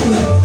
Amen.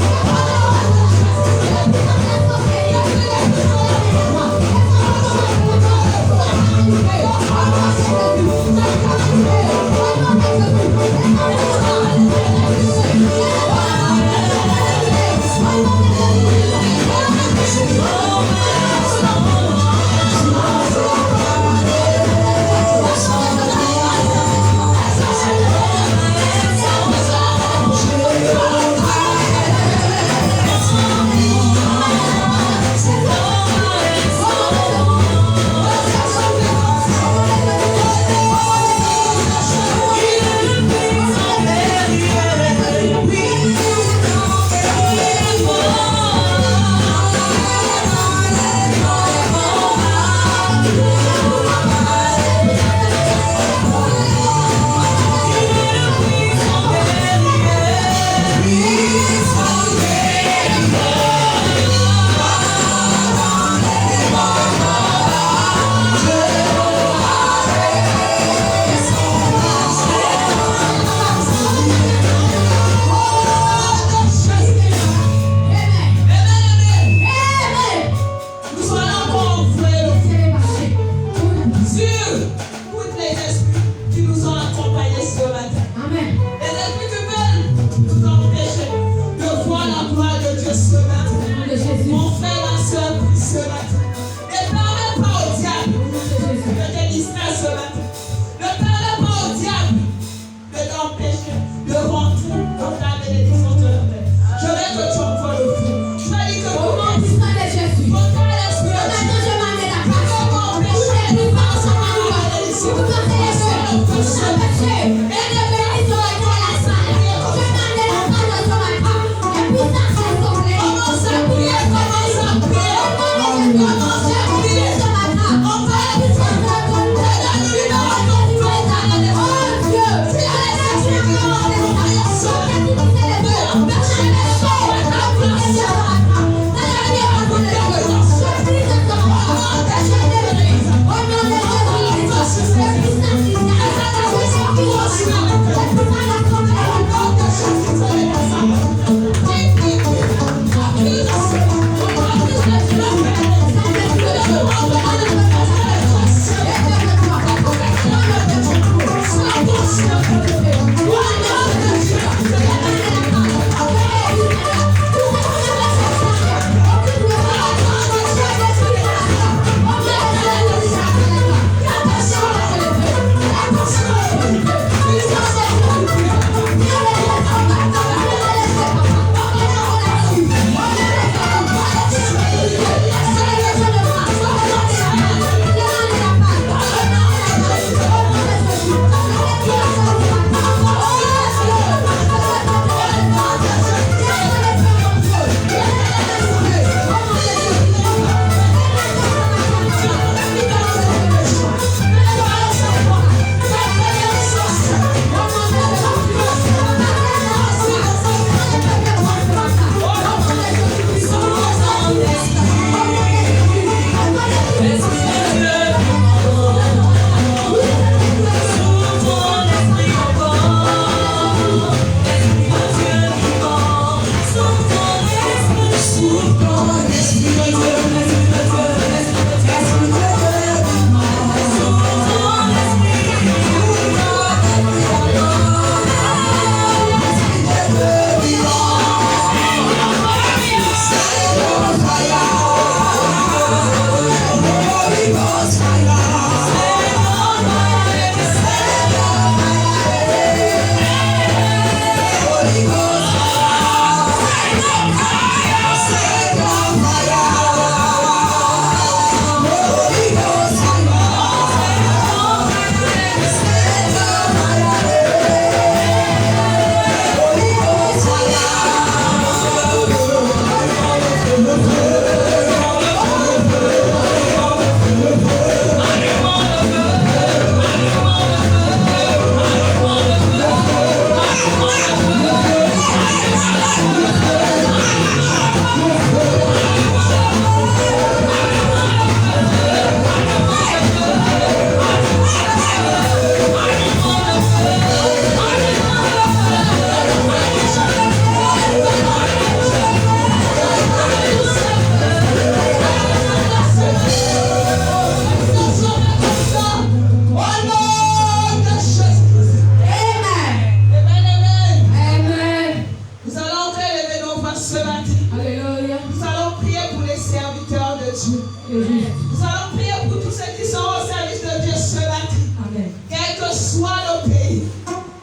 ce matin. Alléluia. Nous allons prier pour les serviteurs de Dieu. Nous allons prier pour tous ceux qui sont au service de Dieu ce matin. Amen. Quel que soit le pays.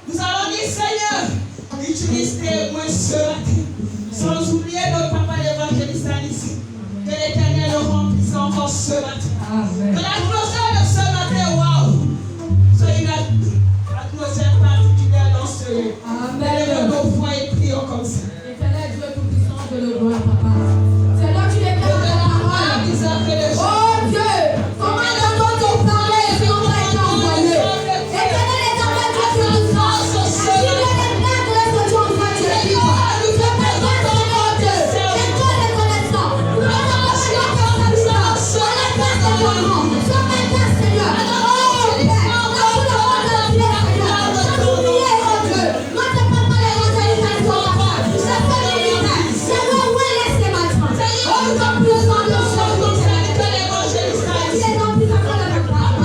Nous allons dire, Seigneur, utilise tes moyens ce matin. Sans oublier notre papa l'évangéliste ici. Que l'Éternel le remplisse encore ce matin. Amen. Que l'atmosphère de ce matin, waouh, soit une atmosphère particulière dans ce lieu. Amen. Élevons nos voix et prions comme ça. Éternel Dieu tout-puissant, je le vois, papa. C'est là que tu déclares ta parole. Oh Dieu, comment entend-on parler si on va être envoyé? Éternel Dieu tout-puissant, si le déclare de ce que tu envoies, tu es vivant. Je prévois ton nom, Dieu. C'est toi le connaissant. Nous allons prier pour ta puissance. On est pas de ton nom. Ce matin, Seigneur. Oh Père, dans tout le monde de Dieu, Seigneur. Sans oublier, oh Dieu, notre papa l'évangéliste à son papa. Je fais le militaire. C'est le où est laissé maintenant. Oh, nous sommes plus en de choses. Que l'évangéliste Il est dans plus encore le papa.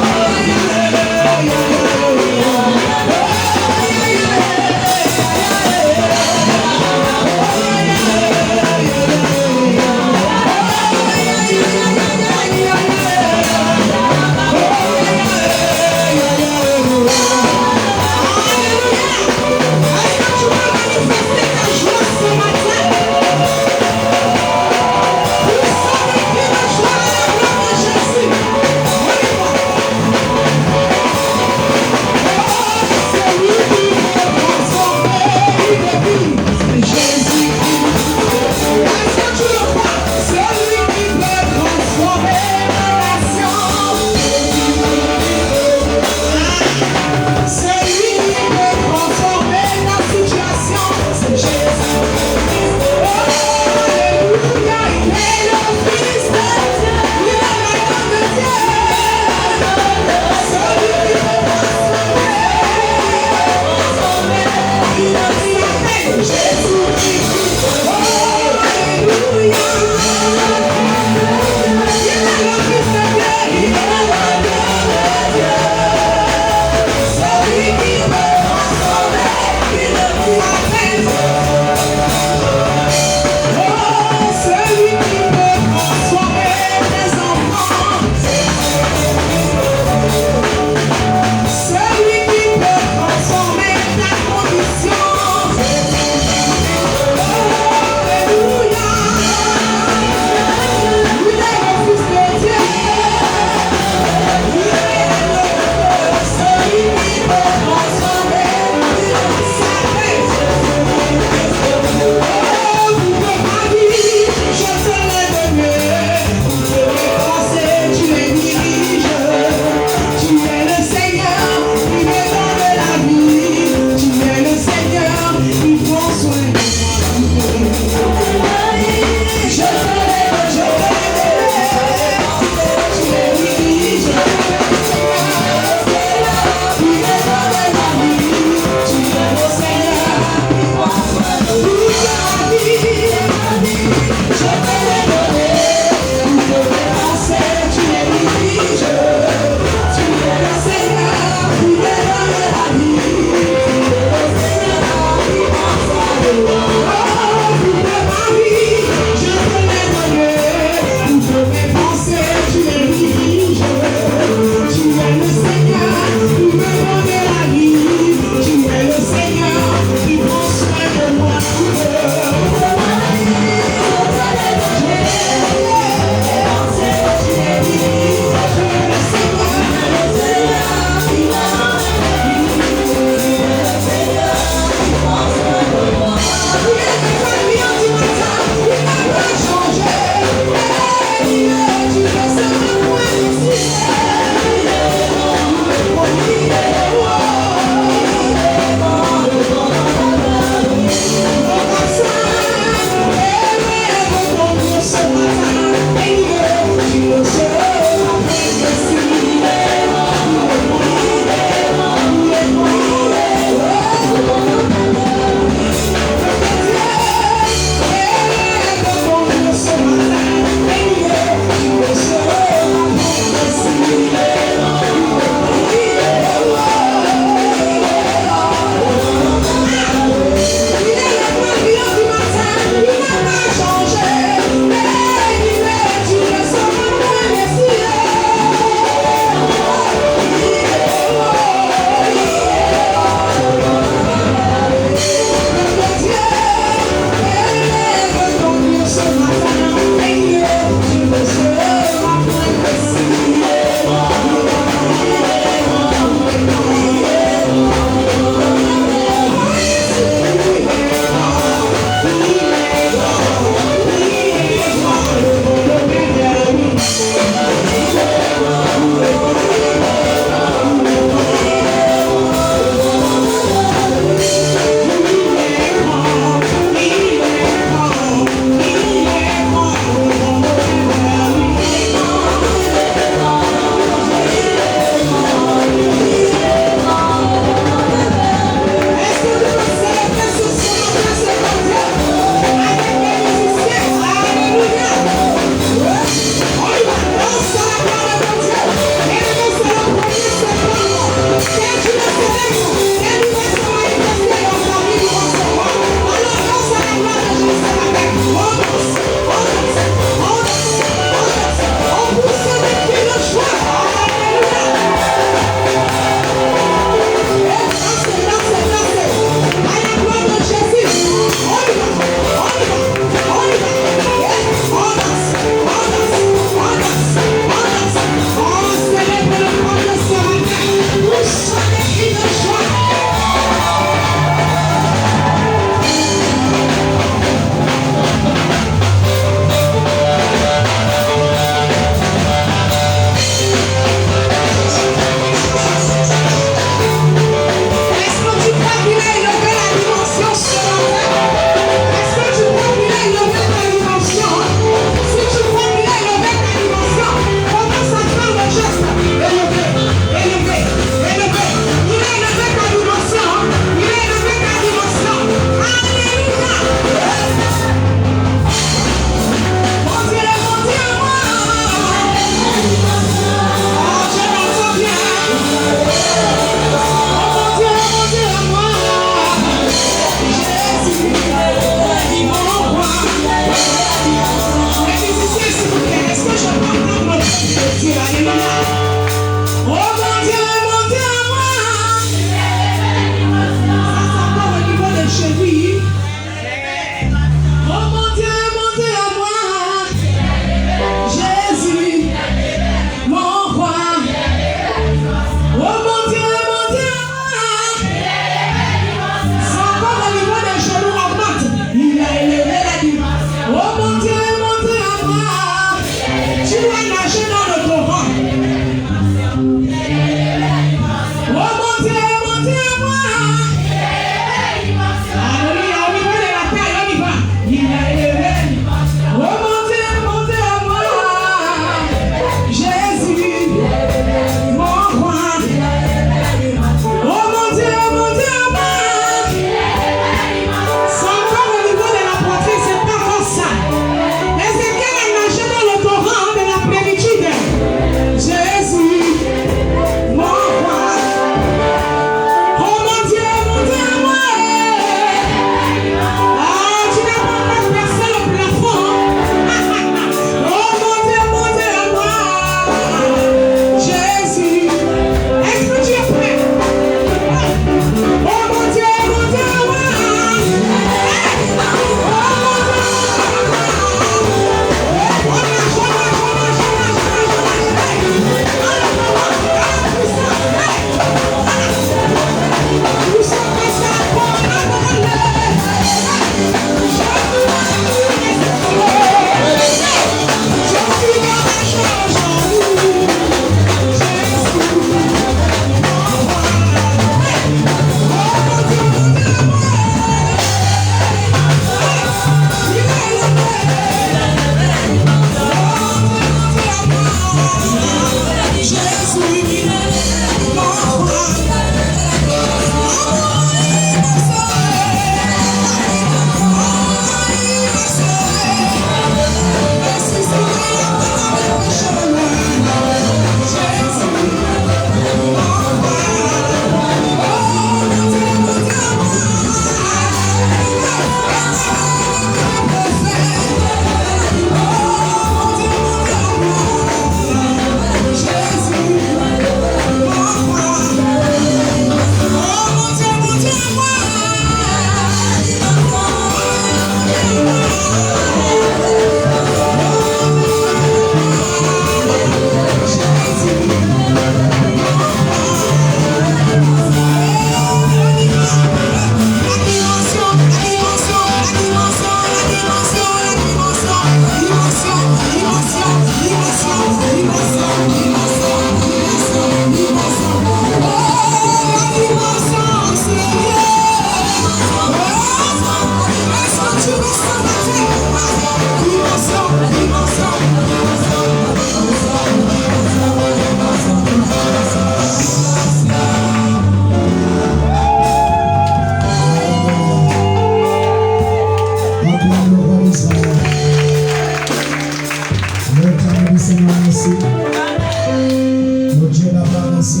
merci.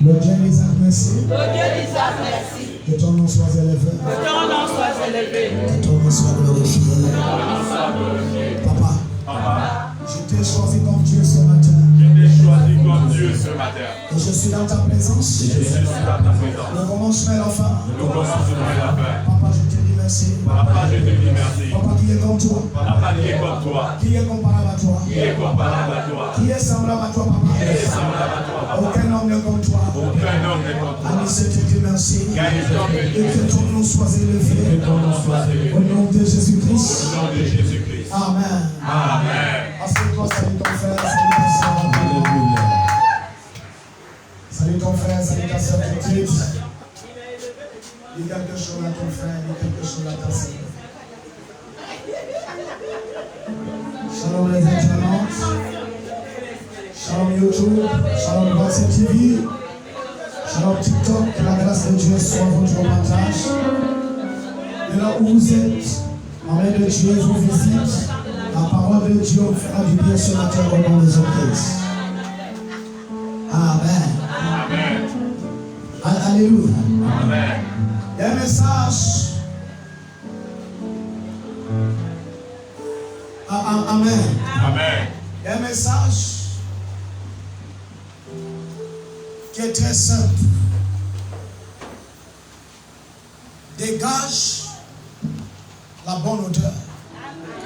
Le Dieu d'Isaac, merci. Que ton nom soit élevé. Que ton nom soit glorifié. Papa, je t'ai choisi comme Dieu ce matin. Et je suis dans ta présence. Le commencement et la fin. Papa, je te dis merci. Papa, qui est comme toi. Qui est comparable à toi. Qui est semblable à toi, papa. Aucun homme n'est comme toi. Amis, je te dis merci. Et que ton nom soit élevé. Au nom de Jésus-Christ. Amen. Assieds-toi, salut ton frère, salut ta soeur. Salut ton frère, salut ta soeur tout de suite. Dis quelque chose à ton frère, dis quelque chose à ta soeur. Shalom les internautes. Shalom YouTube. Shalom WhatsApp TV. Shalom TikTok. Que la grâce de Dieu soit votre partage. De là où vous êtes, l'armée de Dieu vous visite. La parole de Dieu vous fera du bien ce matin au nom de Jésus-Christ. Amen. Alléluia. Il y a un message. Amen. Il y a un message qui est très simple. Dégage la bonne odeur.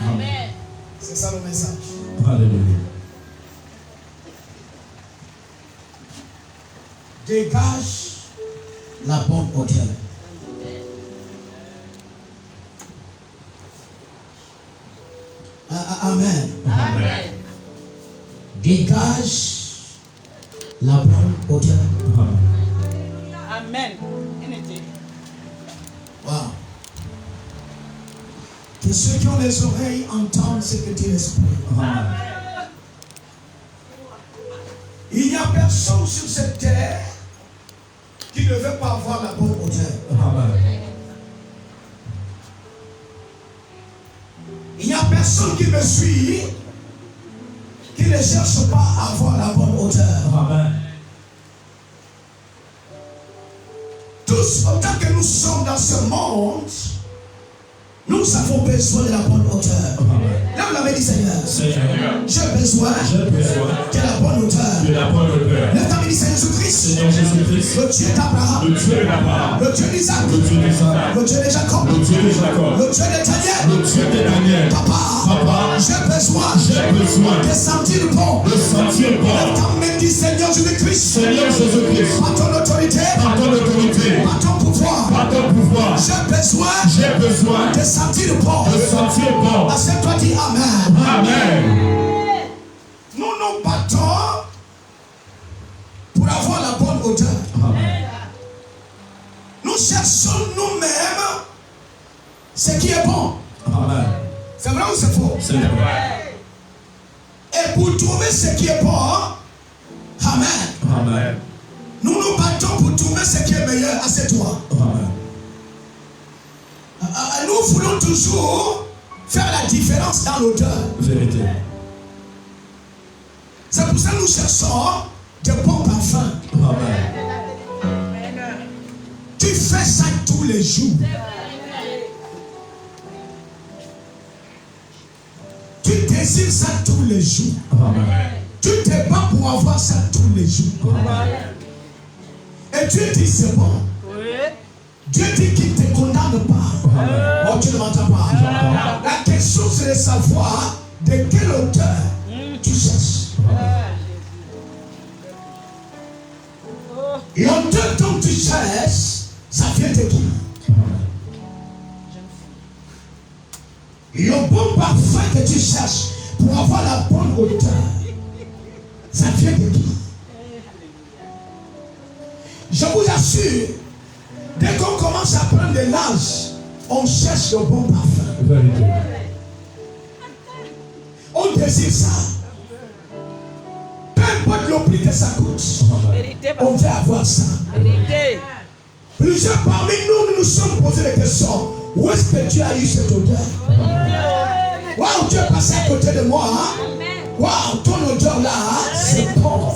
Amen. C'est ça le message. Alléluia. Dégage la bonne odeur. Amen. Dégage la bonne odeur. Amen. Wow. Que ceux qui ont les oreilles entendent ce que dit l'Esprit. Il n'y a personne sur cette terre qui ne veut pas avoir la bonne odeur. Il n'y a personne qui me suit qui ne cherche pas à avoir la bonne odeur. Tous, autant que nous sommes dans ce monde, nous avons besoin de la bonne odeur. Là, vous l'avez dit, Seigneur. J'ai besoin de la bonne odeur. Lève ta main, dit Seigneur Jésus-Christ. Le Dieu d'Abraham. Le Dieu d'Isaac. Le Dieu de Jacob. Le Dieu de Daniel. Papa, j'ai besoin de sentir bon. Lève ta main, dit Seigneur Jésus-Christ. Par ton autorité. Par ton pouvoir. J'ai besoin de sentir bon. Assieds-toi, dis Amen. Nous nous battons pour avoir la bonne odeur. Nous cherchons nous-mêmes ce qui est bon. C'est vrai ou c'est faux? Et pour trouver ce qui est bon, Amen. Nous nous battons pour trouver ce qui est meilleur. Assieds-toi. Nous voulons toujours faire la différence dans l'odeur. C'est pour ça que nous cherchons de bons parfums. Tu fais ça tous les jours. Tu désires ça tous les jours. Tu te bats pour avoir ça tous les jours. Et Dieu dit c'est bon. Dieu dit qu'il ne te condamne pas. Oh, tu ne m'entends pas. La question c'est de savoir de quelle odeur tu cherches. L'odeur dont tu cherches, ça vient de qui? Le bon parfum que tu cherches pour avoir la bonne odeur, ça vient de qui? Je vous assure, dès qu'on commence à prendre de l'âge, on cherche le bon parfum. On désire ça. Peu importe le prix que ça coûte, on veut avoir ça. Plusieurs parmi nous nous sommes posé des questions. Où est-ce que tu as eu cette odeur? Waouh, tu es passé à côté de moi. Waouh, ton odeur là, c'est bon.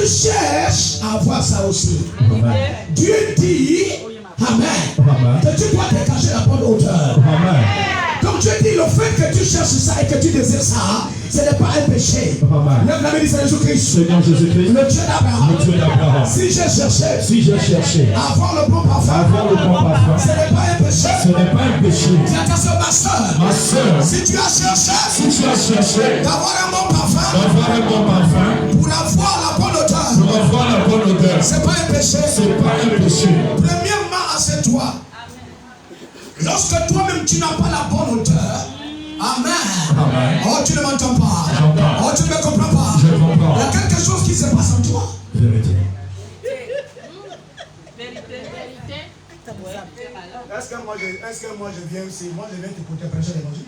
cherches à avoir ça aussi. Amen. Dieu dit, Amen, Amen. que tu dois dégager la bonne hauteur. Amen. Donc Dieu dit, le fait que tu cherches ça et que tu désires ça, ce n'est pas un péché. Amen. Lève la main, Seigneur Jésus-Christ. Seigneur Jésus-Christ, Le Dieu d'Abraham. le Dieu d'Abraham. Si j'ai cherché Si j'ai cherché à avoir le bon parfum, avoir le bon parfum, ce n'est pas un péché. ce n'est pas un péché. Dis attention, ma soeur. Ma soeur, Si tu as cherché si tu as cherché d'avoir un bon parfum d'avoir un bon parfum, pour avoir la bonne odeur, pour avoir la bonne odeur, c'est pas un péché. c'est pas un péché. Premièrement, assieds-toi. Lorsque toi-même tu n'as pas la bonne odeur, Amen. Amen. Oh, tu ne m'entends pas. J'entends. Oh, tu ne me comprends pas. Je comprends. Il y a quelque chose qui se passe en toi. Vérité. Est-ce que moi je viens aussi? Moi je viens t'écouter prêcher l'évangile.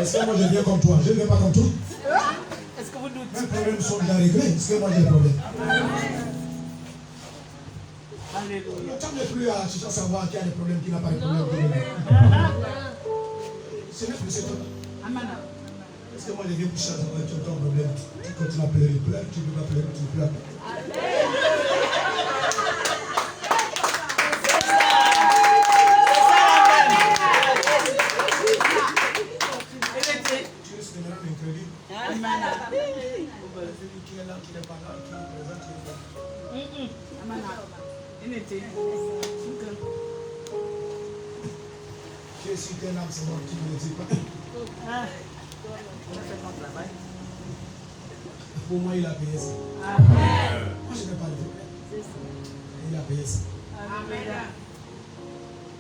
Est-ce que moi je viens comme toi? Je ne viens pas comme toi. Est-ce que vous doutez? Les problèmes sont déjà réglés. Est-ce que moi j'ai des problèmes? Alléluia. Tu n'es plus à chercher à savoir qui a des problèmes, qui n'a pas de problèmes. Ce n'est plus c'est toi. Amen. Est-ce que moi je viens pour chercher à savoir ton problème? Tu continues à pleurer, pleure, tu ne peux pas pleurer, tu pleures. Tu risques de mettre l'incrédit. Amen. Celui qui est là, qui n'est pas là, qui est présent, qui est là. Amen. Inete. Tu es sur tes âmes, c'est bon, tu ne le dis pas. Pour moi, il a payé ça. Moi, je n'ai pas de problème. Il a payé ça.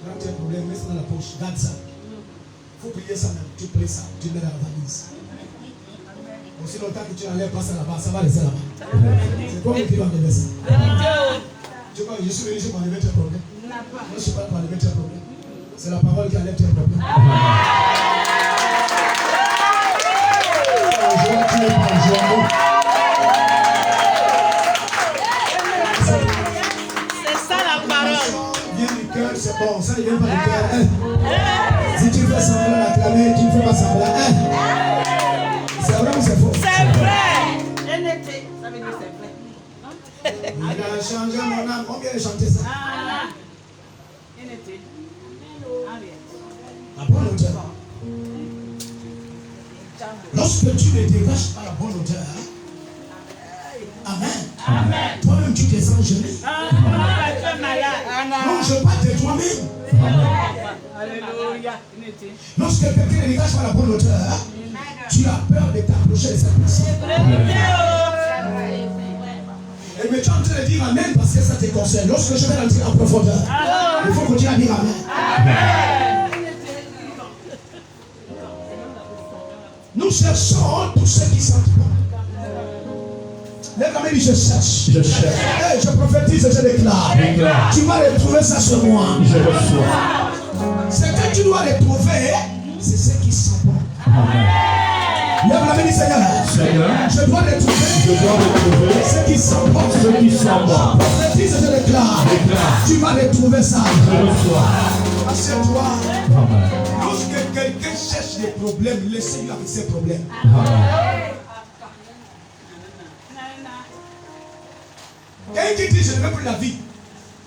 Quand tu as un problème, mets ça dans la poche, garde ça. Il faut prier ça même. Tu pries ça, tu mets dans la valise. Aussi longtemps que tu n'enlèves pas ça là-bas, ça va rester là-bas. C'est toi qui vas enlever ça. Tu vois, je suis venu ici pour enlever tes problèmes. Moi, je ne suis pas pour enlever tes problèmes. C'est la parole qui enlève tes problèmes. Tu n'es pas en joie. C'est ça la parole. Vient du cœur, c'est bon. Ça ne vient pas du cœur. Si tu fais semblant d'acclamer, tu ne fais pas semblant. C'est vrai ou c'est faux? C'est vrai. Inete. Ça veut dire c'est vrai. Il a changé mon âme. On vient de chanter ça. Inete. La bonne odeur. Lorsque tu ne dégages pas la bonne odeur, Amen. Toi-même, tu te sens gêné. Non, je parle de toi-même. Alléluia. Inete. Lorsque quelqu'un ne dégage pas la bonne odeur, tu as peur de t'approcher de cette personne. Et mais tu es en train de dire Amen parce que ça te concerne. Lorsque je vais rentrer en profondeur, il faut continuer à dire Amen. Nous cherchons tous ceux qui sentent bon. Lève la main et dis je cherche. Je cherche. Hey, je prophétise et je déclare. Déclare. Tu vas retrouver ça sur moi. Je reçois. Ce que tu dois retrouver, c'est ce qui sent bon. Amen. Lève la main et dis Seigneur. Seigneur, Je dois retrouver je dois retrouver ce qui sent bon. ceux qui sont bons. Prophétise et je déclare. Déclare. Tu vas retrouver ça. Je reçois. Assieds-toi. Amen. Lorsque quelqu'un cherche des problèmes, laissez-lui avec ses problèmes. Amen. Quand il dit je ne veux plus la vie,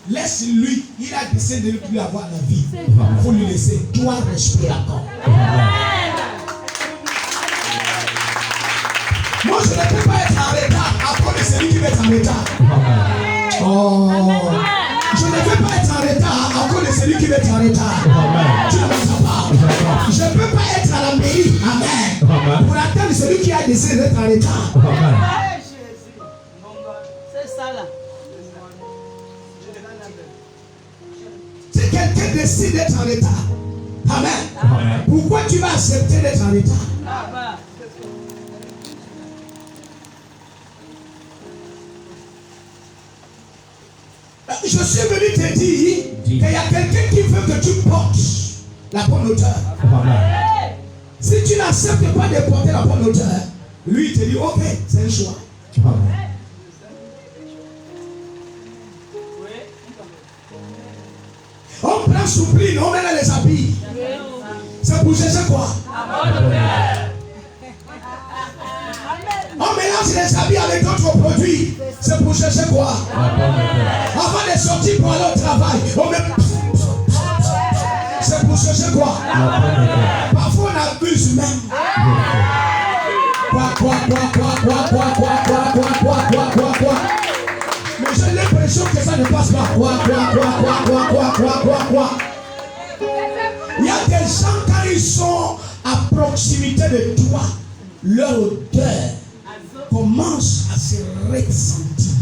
laisse-lui. Il a décidé de ne plus avoir la vie. Il faut lui laisser. Toi, respire encore. Moi, je ne peux pas être en retard à cause de celui qui va être en retard. Oh. Je ne veux pas être en retard à cause de celui qui va être en retard. Tu ne m'entends pas. Je ne peux pas être à la mairie. Amen. Pour attendre celui qui a décidé d'être en retard. C'est ça là. Si quelqu'un décide d'être en retard, Amen. Pourquoi tu vas accepter d'être en retard? Je suis venu te dire qu'il y a quelqu'un qui veut que tu portes la bonne odeur. Si tu n'acceptes pas de porter la bonne odeur, lui il te dit ok, c'est un choix. On prend soupline, on met dans les habits. C'est pour chercher quoi? On mélange tu les habilles avec d'autres produits, c'est pour chercher quoi? Avant de sortir pour aller au travail, on met... C'est pour chercher quoi? Parfois on abuse même. Quoi. Mais j'ai l'impression que ça ne passe pas. Quoi. Il y a des gens quand ils sont à proximité de toi, leur odeur commence à se ressentir.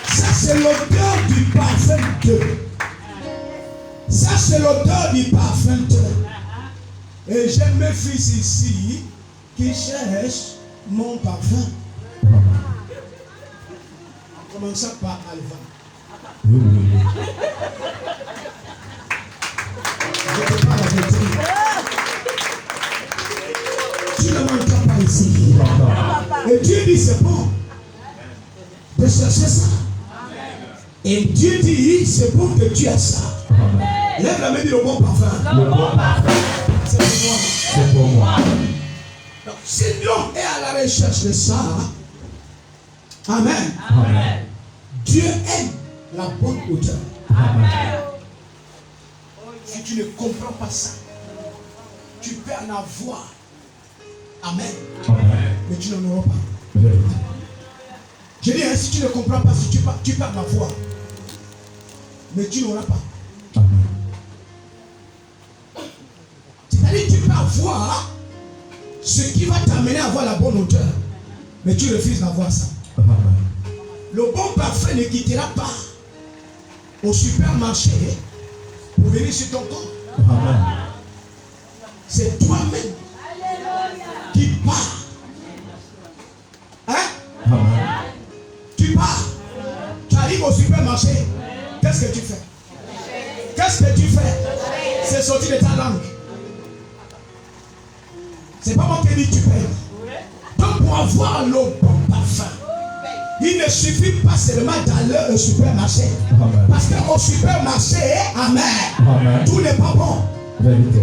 Ça c'est l'odeur du parfum de. Ça c'est l'odeur du parfum de. Et j'ai mes fils ici qui cherchent mon parfum. En commençant par Alva. Je te parle avec toi. Tu ne m'entends pas ici. Et Dieu dit c'est bon de chercher ça. Et Dieu dit c'est bon que tu as ça. Lève la main et dit le bon parfum. Le bon parfum. C'est pour moi. C'est pour moi. Donc, si l'homme est à la recherche de ça, amen. Amen. Dieu aime la bonne odeur. Amen. Si tu ne comprends pas ça, tu peux en avoir. Amen. Amen. Mais tu n'en auras pas. Vérité. Je dis, si tu ne comprends pas, si tu peux en avoir. Mais tu n'auras pas. Amen. C'est-à-dire, tu peux avoir ce qui va t'amener à avoir la bonne odeur. Mais tu refuses d'avoir ça. Amen. Le bon parfum ne quittera pas au supermarché pour venir sur ton corps. Amen. C'est toi-même qui pars. Hein? Amen. Tu pars. Tu arrives au supermarché. Qu'est-ce que tu fais? Qu'est-ce que tu fais? C'est sorti de ta langue. C'est pas moi qui dis tu payes. Donc pour avoir le bon parfum, il ne suffit pas seulement d'aller au supermarché. Amen. Parce qu'au supermarché, amen, Amen. tout n'est pas bon. Vérité.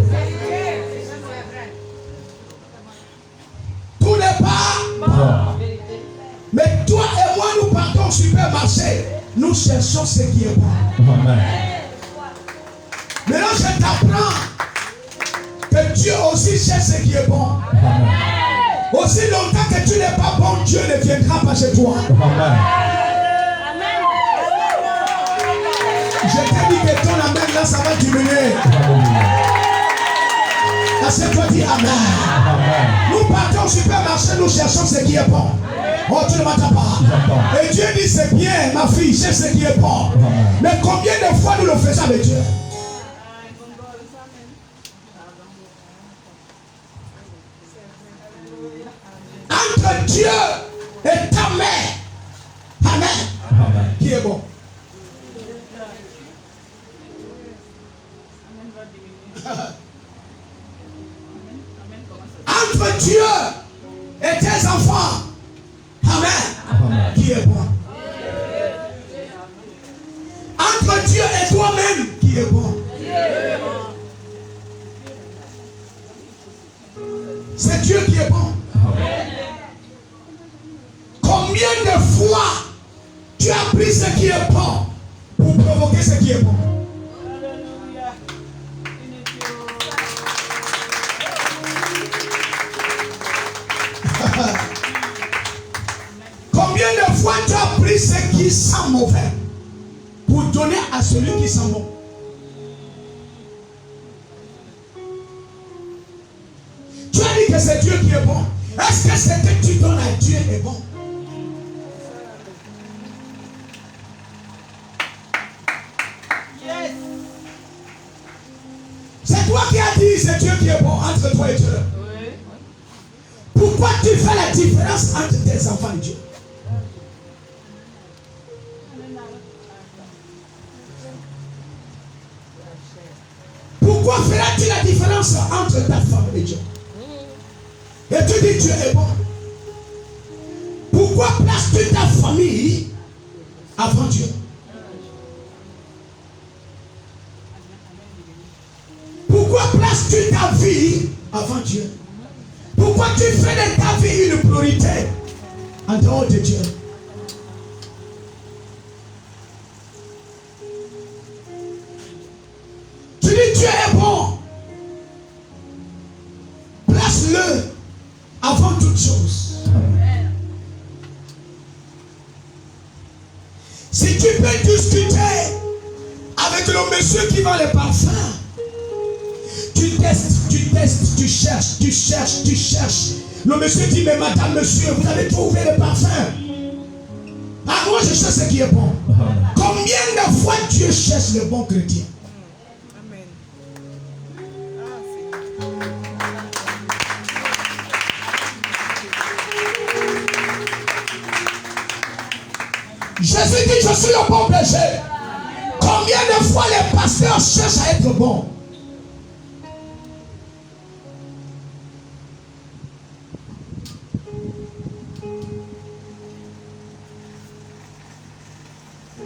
Tout n'est pas. Bon. Mais toi et moi, nous partons au supermarché. Nous cherchons ce qui est bon. Amen. Maintenant, je t'apprends que Dieu aussi cherche ce qui est bon. Amen. Aussi longtemps que tu n'es pas bon, Dieu ne viendra pas chez toi. Amen. Je t'ai dit que ton amen là, ça va diminuer. Assieds-toi, dis amen. Amen. Nous partons au supermarché, nous cherchons ce qui est bon. Oh, tu ne m'entends pas. J'entends. Et Dieu dit c'est bien, ma fille, c'est ce qui est bon. Mais combien de fois nous le faisons avec Dieu? Entre Dieu et ta mère, amen, Amen. qui est bon? Entre Dieu et tes enfants, amen, Amen. qui est bon? Entre Dieu et toi-même, qui est bon? C'est Dieu qui est bon. Combien de fois tu as pris ce qui est bon pour provoquer ce qui est bon? Combien de fois tu as pris ce qui sent mauvais pour donner à celui qui sent bon? Tu as dit que c'est Dieu qui est bon. Est-ce que ce que tu donnes à Dieu est bon? Yes. C'est toi qui as dit c'est Dieu qui est bon entre toi et Dieu. Oui. Pourquoi tu fais la différence entre tes enfants et Dieu? Pourquoi feras-tu la différence entre ta femme et Dieu? Et tu dis Dieu est bon. Pourquoi places-tu ta famille avant Dieu? Pourquoi places-tu ta vie avant Dieu? Pourquoi tu fais de ta vie une priorité en dehors de Dieu? Tu dis Dieu est bon. Place-le avant toute chose. Si tu peux discuter avec le monsieur qui vend les parfums, tu testes, tu cherches. Le monsieur dit, mais madame, monsieur, vous avez trouvé le parfum? Ah, moi je sais ce qui est bon. Combien de fois Dieu cherche le bon chrétien? Amen. Jésus dit, je suis le bon berger. Combien de fois les pasteurs cherchent à être bons?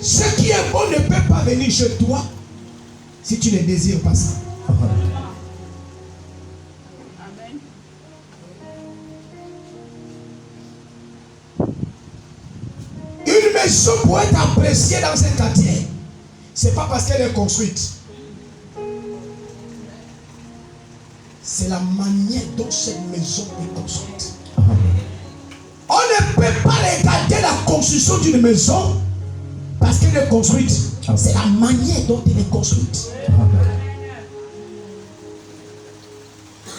Ce qui est bon ne peut pas venir chez toi si tu ne désires pas ça. Une maison pour être appréciée dans un quartier, c'est pas parce qu'elle est construite. C'est la manière dont cette maison est construite. On ne peut pas regarder la construction d'une maison parce qu'elle est construite. C'est la manière dont elle est construite.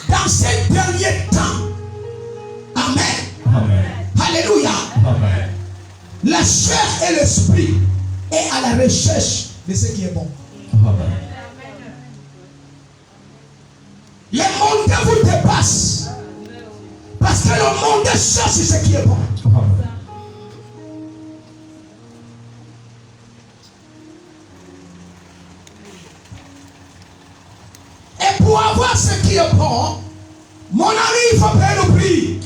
Dans ces derniers temps, Amen. Alléluia. La chair et l'esprit est à la recherche de ce qui est bon. Les mondes vous dépassent parce que le monde cherche ce qui est bon. Et pour avoir ce qui est bon, mon ami, il faut payer le prix.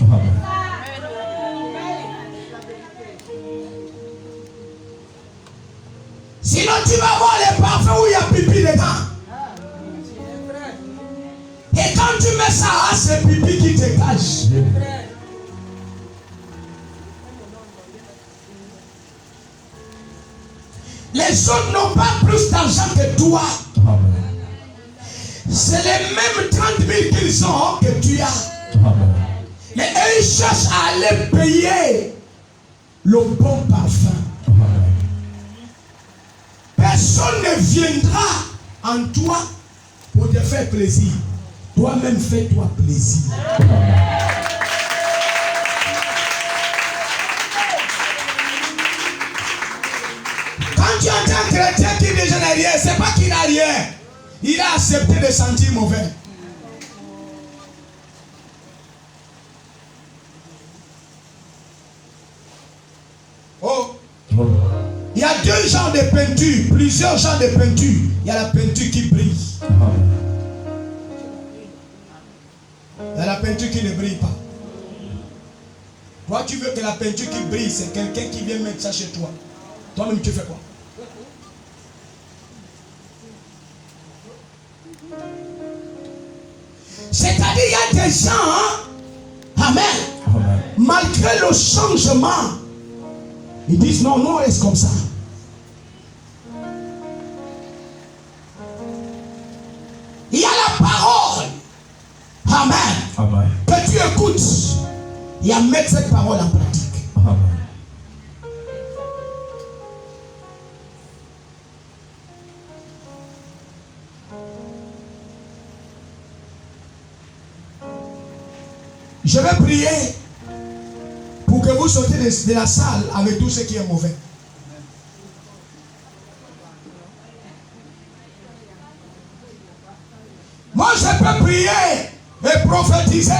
Sinon tu vas voir les parfums où il y a pipi dedans. Et quand tu mets ça, c'est pipi qui te cache. Les autres n'ont pas plus d'argent que toi. C'est les mêmes 30 000 qu'ils ont que tu as. Mais eux, ils cherchent à aller payer le bon parfum. Personne ne viendra en toi pour te faire plaisir. Toi-même, fais-toi plaisir. Quand tu entends un chrétien qui déjà n'a rien, c'est pas qu'il n'a rien. Il a accepté de sentir mauvais. Oh. Il y a deux genres de peinture, plusieurs genres de peinture. Il y a la peinture qui brille. Il y a la peinture qui ne brille pas. Toi, tu veux que la peinture qui brille, c'est quelqu'un qui vient mettre ça chez toi. Toi-même, tu fais quoi? C'est-à-dire, il y a des gens, Amen, malgré le changement, ils disent non, non, reste comme ça. Il y a la parole, Amen, que tu écoutes et à mettre cette parole en pratique. Je vais prier pour que vous sortez de la salle avec tout ce qui est mauvais. Moi, je peux prier et prophétiser,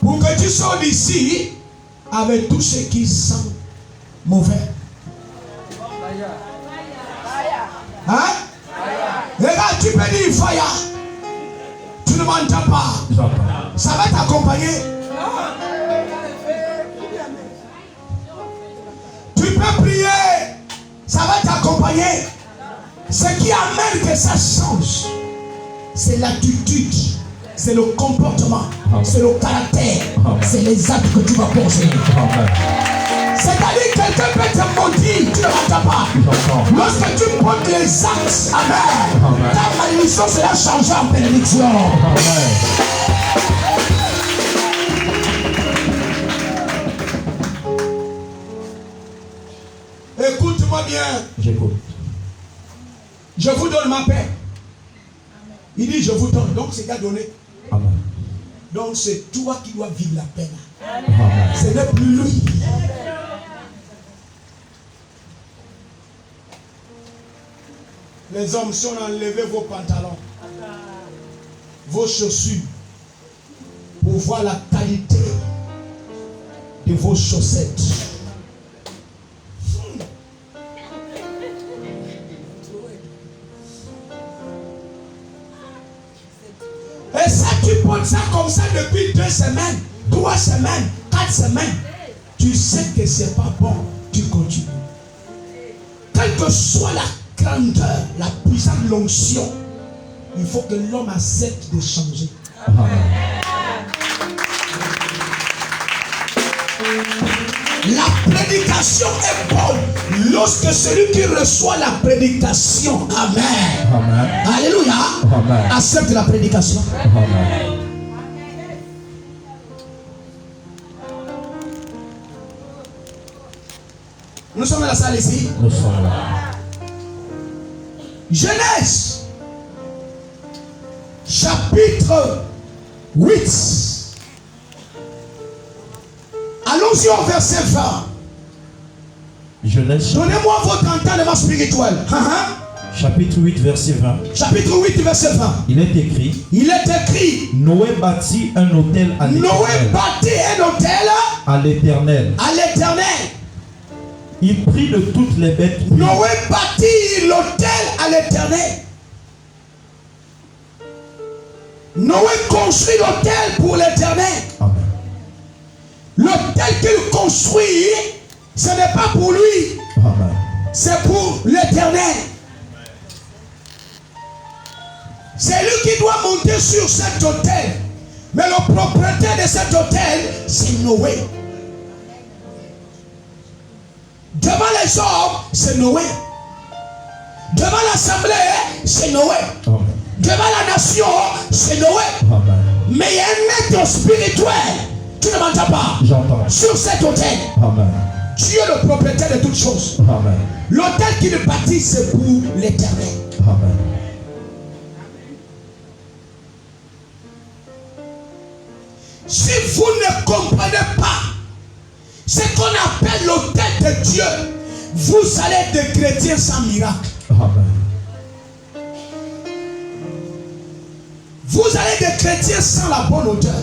pour que tu sors d'ici avec tout ce qui sent mauvais. Regarde, tu peux dire fire. Tu ne m'entends pas. Ça va t'accompagner. Tu peux prier. Ça va t'accompagner. Ce qui amène que ça change, c'est l'attitude. c'est le comportement, c'est le caractère, c'est les actes que tu vas poser. C'est-à-dire que quelqu'un peut te maudire, tu ne m'entends pas. Lorsque tu montes les actes, amen, ta malédiction sera changée en bénédiction. Écoute-moi bien. J'écoute. Je vous donne ma paix. Il dit je vous donne. Donc c'est qu'à donner. Amen. Donc c'est toi qui dois vivre la paix. Amen. Ce n'est plus lui. Les hommes, si on enlevait vos pantalons, vos chaussures, pour voir la qualité de vos chaussettes. Et ça, tu portes ça comme ça depuis 2 semaines, 3 semaines, 4 semaines. Tu sais que c'est pas bon, tu continues. Quelle que soit la grandeur, la puissance de l'onction, il faut que l'homme accepte de changer. La prédication est bonne lorsque celui qui reçoit la prédication, amen, Amen. alléluia, Amen. accepte la prédication. Amen. Nous sommes dans la salle ici. Nous sommes là. Genèse chapitre 8. Allons-y au verset 20. Genèse Donnez-moi votre entendement spirituel. chapitre 8 verset 20. Chapitre 8 verset 20. Il est écrit. Il est écrit. Noé bâtit un autel à Noé l'Éternel. bâtit un autel À l'Éternel. à l'Éternel. Il prit de toutes les bêtes. Noé bâtit l'autel à l'Éternel. Noé construit l'autel pour l'Éternel. Amen. L'autel qu'il construit, ce n'est pas pour lui, Amen. c'est pour l'Éternel. C'est lui qui doit monter sur cet autel. Mais le propriétaire de cet autel, c'est Noé. Devant les hommes, c'est Noé. Devant l'assemblée, c'est Noé. Amen. Devant la nation, c'est Noé. Amen. Mais il y a un être spirituel, tu ne m'entends pas, J'entends. sur cet autel. Amen. Tu es le propriétaire de toutes choses. Amen. L'autel qu'il bâtit, c'est pour l'Éternel. Amen. Si vous ne comprenez pas ce qu'on appelle l'autel de Dieu, vous allez être des chrétiens sans miracle. Amen. Vous allez être des chrétiens sans la bonne odeur.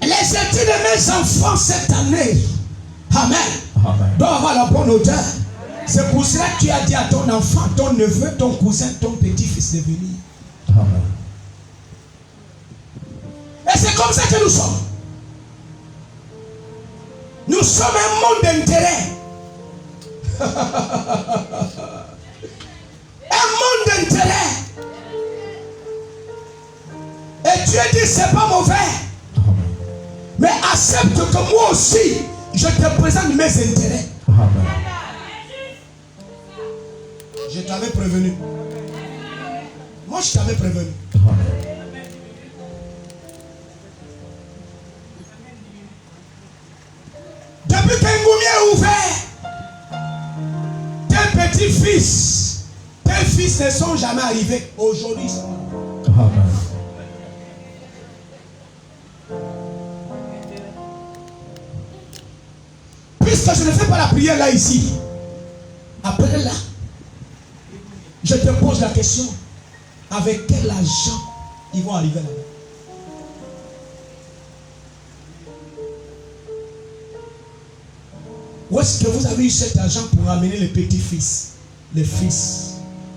Les études de mes enfants cette année, amen, Amen. doivent avoir la bonne odeur. C'est pour cela que tu as dit à ton enfant, ton neveu, ton cousin, ton petit-fils de venir. Amen. Et c'est comme ça que nous sommes. Nous sommes un monde d'intérêt. Un monde d'intérêt. Et Dieu dit c'est pas mauvais. Mais accepte que moi aussi, je te présente mes intérêts. Amen. Je t'avais prévenu. Moi, je t'avais prévenu. Amen. Depuis qu'un gourmet est ouvert, tes petits-fils, tes fils ne sont jamais arrivés. Aujourd'hui, Amen. puisque je ne fais pas la prière là ici, après là, je te pose la question, avec quel argent ils vont arriver là-bas? Où est-ce que vous avez eu cet argent pour amener les petits-fils, les fils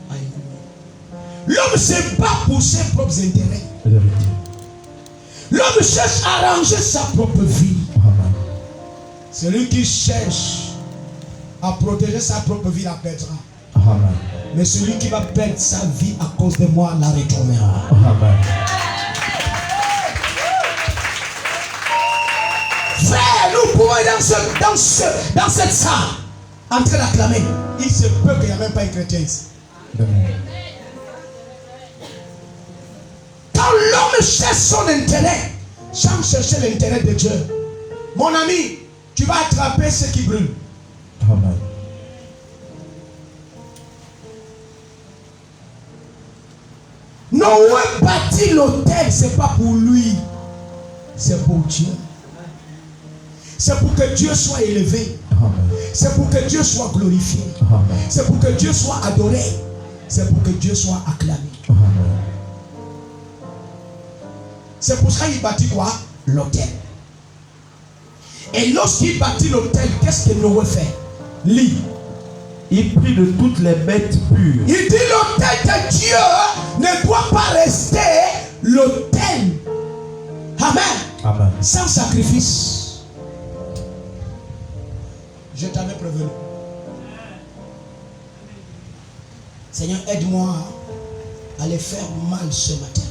à évoluer? L'homme se bat pour ses propres intérêts. La vérité. L'homme cherche à arranger sa propre vie. Amen. Celui qui cherche à protéger sa propre vie la perdra. Amen. Mais celui qui va perdre sa vie à cause de moi la retournera. Amen. Frère, nous pouvons être dans cette salle en train d'acclamer. Il se peut qu'il n'y a même pas un chrétien ici. Amen. Quand l'homme cherche son intérêt, sans chercher l'intérêt de Dieu, mon ami, tu vas attraper ce qui brûle. Amen. Noé bâtit l'autel, c'est pas pour lui, c'est pour Dieu. C'est pour que Dieu soit élevé. Amen. C'est pour que Dieu soit glorifié. Amen. C'est pour que Dieu soit adoré. C'est pour que Dieu soit acclamé. Amen. C'est pour ça qu'il bâtit quoi? L'autel. Et lorsqu'il bâtit l'autel, qu'est-ce que Noé fait? Lis. Il prit de toutes les bêtes pures. Il dit l'autel de Dieu ne doit pas rester l'autel. Amen. Amen. Sans sacrifice. Je t'avais prévenu. Seigneur, aide-moi à les faire mal ce matin.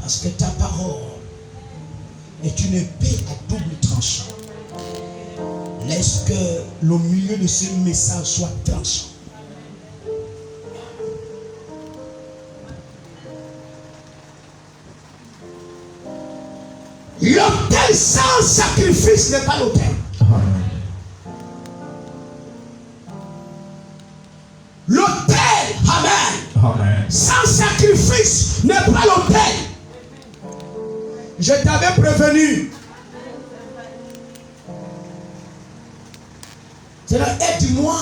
Parce que ta parole est une épée à double tranchant. Laisse que le milieu de ce message soit tranchant. L'autel sans sacrifice n'est pas l'autel. Amen. L'autel, amen, Amen. sans sacrifice n'est pas l'autel. Je t'avais prévenu. Seigneur, aide-moi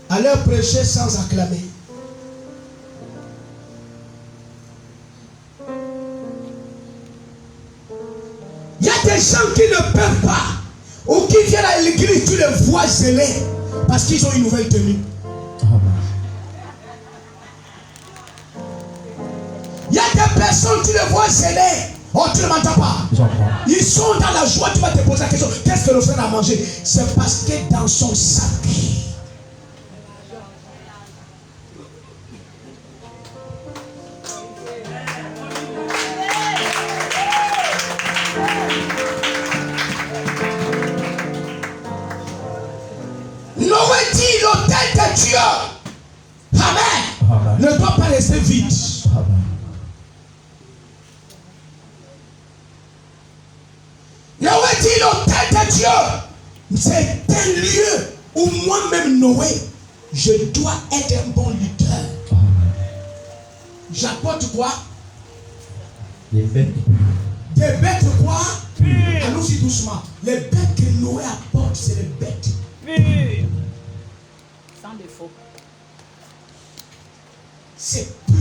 à leur prêcher sans acclamer. Il y a des gens qui ne peuvent pas, ou qui viennent à l'église, tu les vois zélés parce qu'ils ont une nouvelle tenue. Amen. Il y a des personnes, tu les vois zélés. Oh, tu ne m'entends pas. J'entends. Ils sont dans la joie, tu vas te poser la question, qu'est-ce que le frère a mangé? C'est parce que dans son sac, Noé dit l'autel de Dieu, amen, Amen. ne doit pas rester vide. Amen. Noé dit l'autel de Dieu, c'est un lieu où moi-même Noé, je dois être un bon leader. Amen. J'apporte quoi? Les bêtes pures. Des bêtes quoi? Allons-y doucement. Les bêtes que Noé apporte, c'est les bêtes. Sans défaut. C'est pur.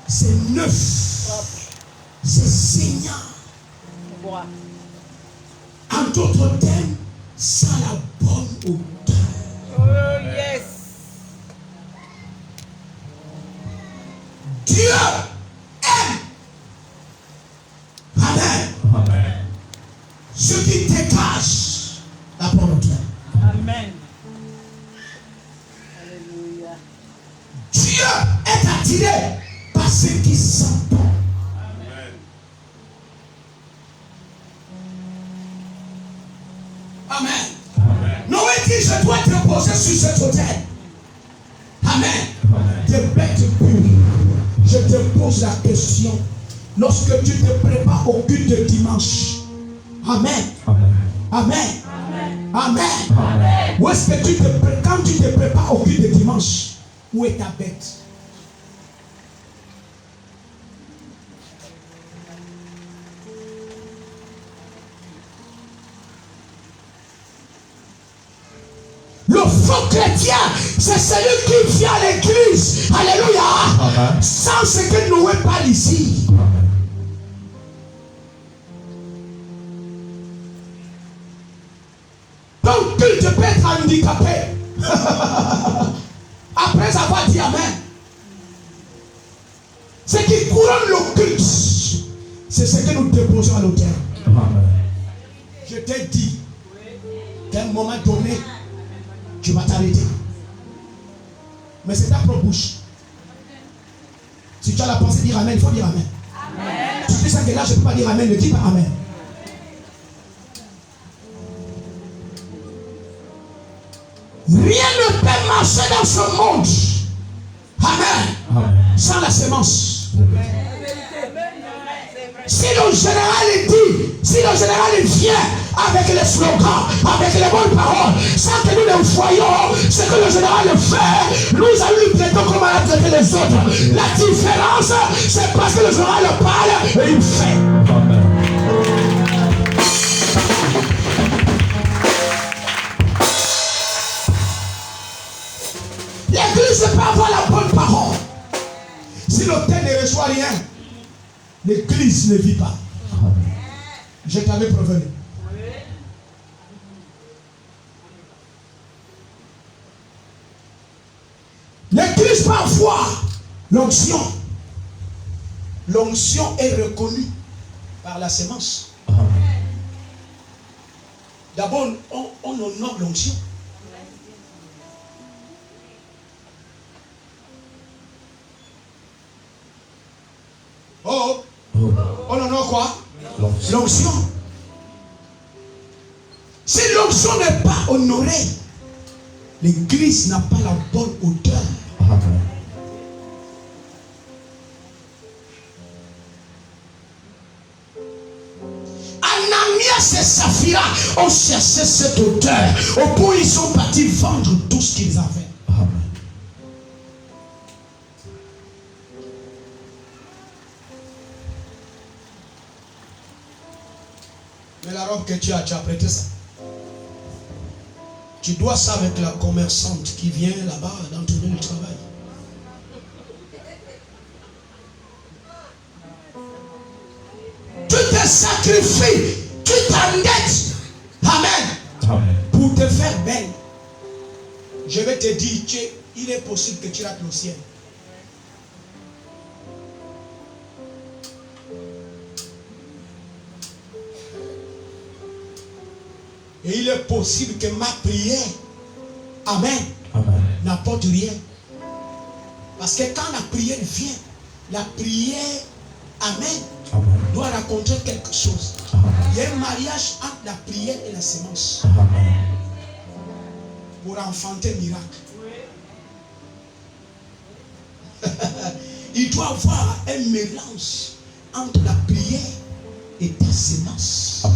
C'est neuf. Propre. C'est saignant. Bois. En d'autres termes, ça a la bonne odeur. Oh yes. Dieu aime. Amen. Amen. Ce qui dégage la bonne odeur. Amen. Alléluia. Dieu est attiré par ce qui sent bon. Amen. Noé dit, je dois te poser sur cet autel. Amen. Des bêtes pures. Je te pose la question. Lorsque tu te prépares au culte de dimanche. Amen. Amen. Amen. Amen. Amen. Où est-ce que quand tu te prépares au culte de dimanche, où est ta bête? Le faux chrétien, c'est celui qui vient à l'église. Alléluia. Amen. Sans ce que Noé parle ici. Amen. Ton culte peut être handicapé. Après avoir dit Amen. Ce qui couronne le culte, c'est ce que nous déposons à l'autel. Amen. Je t'ai dit, qu'à un moment donné, tu vas t'arrêter. Mais c'est ta propre bouche. Si tu as la pensée de dire amen, il faut dire amen. Amen. Si tu sais que là, je ne peux pas dire amen, ne dis pas amen. Rien ne peut marcher dans ce monde. Amen. Amen. Sans la sémence. Si le général dit, si le général vient avec les slogans, avec les bonnes paroles, sans que nous ne voyons ce que le général fait, nous allons lui traiter comme on a traité les autres. La différence, c'est parce que le général parle et il fait. Amen. L'église ne peut avoir la bonne parole. Si l'autel ne reçoit rien, l'église ne vit pas. Je t'avais prévenu. L'église parfois, l'onction est reconnue par la sémence. D'abord, on honore l'onction. Oh, on honore quoi? L'onction. Si l'onction n'est pas honorée, l'église n'a pas la bonne hauteur. Ananias et Saphira ont cherché cette hauteur. Au point ils sont partis vendre tout ce qu'ils avaient. Mais la robe que tu as prêté ça. Tu dois ça avec la commerçante qui vient là-bas dans ton lieu de travail. Tu te sacrifies, tu t'endettes. Amen. Amen. Pour te faire belle. Je vais te dire, il est possible que tu rates le ciel. Et il est possible que ma prière, amen, n'apporte rien. Parce que quand la prière vient, la prière, amen, doit raconter quelque chose. Il y a un mariage entre la prière et la sémence. Pour enfanter un miracle. Il doit y avoir un mélange entre la prière et ta sémence.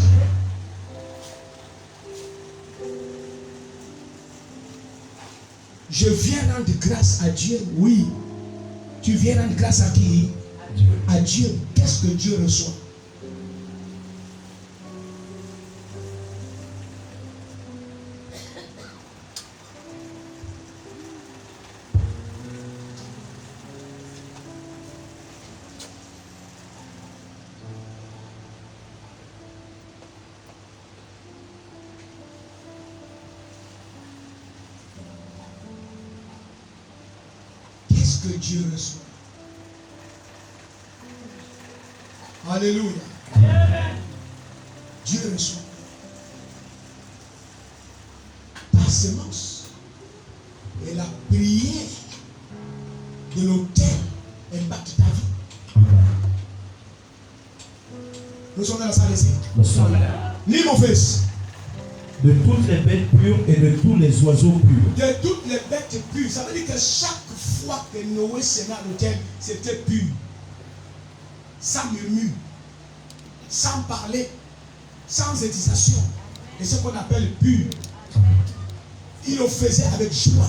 Je viens rendre grâce à Dieu. Oui. Tu viens rendre grâce à qui? Dieu. À Dieu. Qu'est-ce que Dieu reçoit? Que Dieu reçoit. Alléluia. Dieu reçoit. Ta sémence et la prière de l'autel impacte ta vie. Nous sommes dans la salle ici. Nous sommes là. Lis mon fils. De toutes les bêtes pures et de tous les oiseaux purs. De toutes les bêtes pures. Ça veut dire que chaque fois que Noé s'est mis à l'autel, c'était pur. Sans murmure, sans parler, sans hésitation. Et ce qu'on appelle pur. Il le faisait avec joie.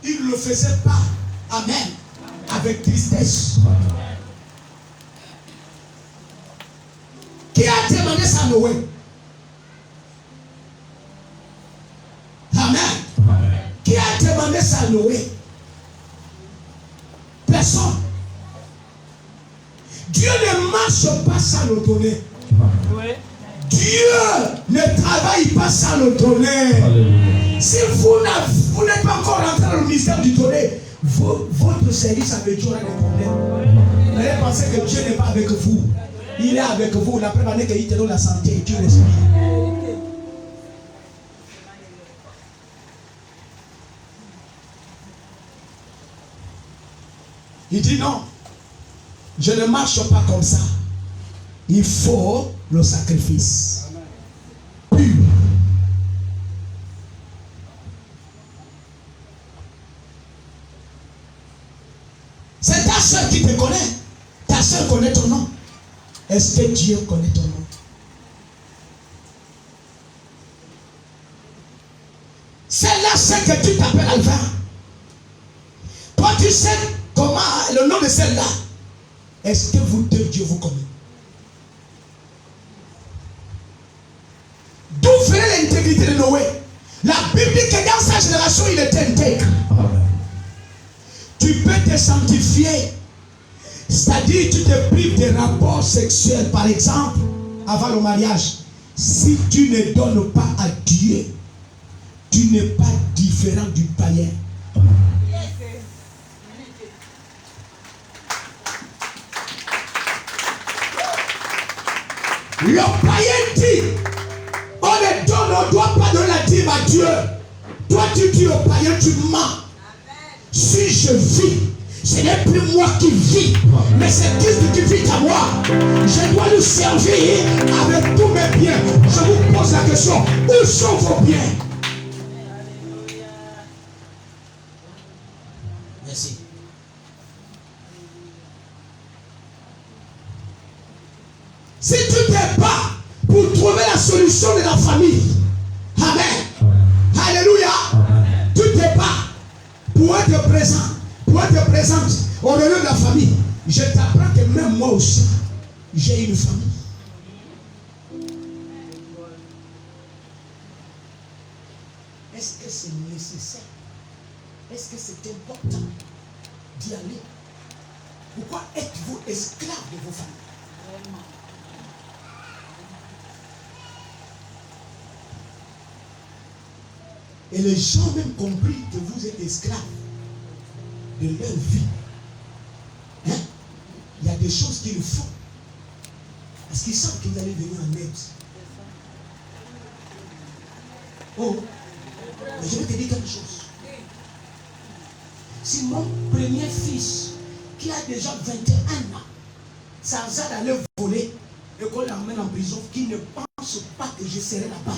Il ne le faisait pas, amen, avec tristesse. Qui a demandé ça à Noé? Amen. Qui a demandé ça à Noé? Personne. Dieu ne marche pas sans le donner. Dieu ne travaille pas sans le donner. Si vous n'êtes pas encore rentré dans le ministère du donner, votre service avec Dieu aura des problèmes. Vous allez penser que Dieu n'est pas avec vous. Il est avec vous. La première année qu'il te donne la santé, Dieu respire. Il dit non, je ne marche pas comme ça. Il faut le sacrifice. Pur. C'est ta soeur qui te connaît. Ta soeur connaît ton nom. Est-ce que Dieu connaît ton nom? Celle-là sait que tu t'appelles Alpha. Toi, tu sais comment le nom de celle-là. Est-ce que vous deux, Dieu vous connaît? D'où venait l'intégrité de Noé? La Bible dit que dans sa génération, il était intègre. Tu peux te sanctifier. C'est-à-dire, tu te prives des rapports sexuels, par exemple, avant le mariage. Si tu ne donnes pas à Dieu, tu n'es pas différent du païen. Le païen dit, on ne doit pas donner la dîme à Dieu. Toi, tu dis au païen, tu mens. Si je vis, ce n'est plus moi qui vis, mais c'est Christ qui vit à moi. Je dois lui servir avec tous mes biens. Je vous pose la question, où sont vos biens? Merci. Si tu te bats pour trouver la solution de la famille, amen. Alléluia. Tu te bats pour être présent, pour être présente au milieu de la famille. Je t'apprends que même moi aussi, j'ai une famille. Est-ce que c'est nécessaire? Est-ce que c'est important d'y aller? Pourquoi êtes-vous esclave de vos familles? Et les gens même compris que vous êtes esclaves de leur vie. Hein? Il y a des choses qu'ils font parce qu'ils savent qu'ils allaient venir en aide. Oh, mais je vais te dire quelque chose. Si mon premier fils, qui a déjà 21 ans, sans d'aller voler et qu'on l'emmène en prison, qui ne pense pas que je serai là-bas.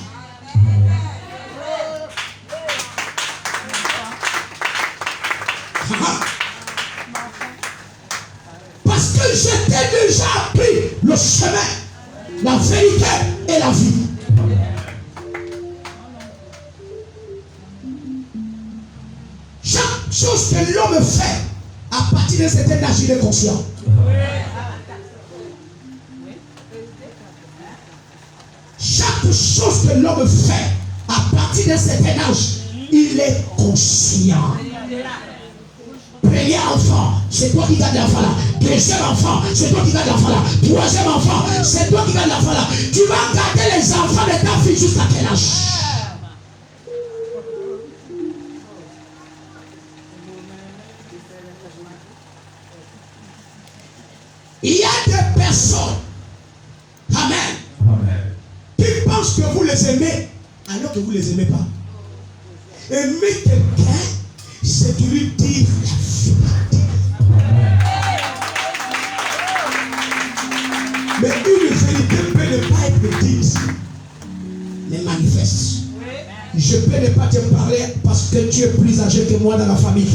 Parce que j'étais déjà appris le chemin, la vérité et la vie. Chaque chose que l'homme fait à partir de cet âge, il est conscient. Chaque chose que l'homme fait à partir de cet âge, il est conscient. Premier enfant, c'est toi qui gardes l'enfant là. Deuxième enfant, c'est toi qui gardes l'enfant là. Troisième enfant, c'est toi qui gardes l'enfant là. Tu vas garder les enfants de ta fille jusqu'à quel âge? Il y a des personnes, amen, qui pensent que vous les aimez alors que vous ne les aimez pas. Aimer quelqu'un, c'est de lui dire la vérité. Mais une vérité peut ne pas être dite, mais manifeste. Je peux ne pas te parler parce que tu es plus âgé que moi dans la famille.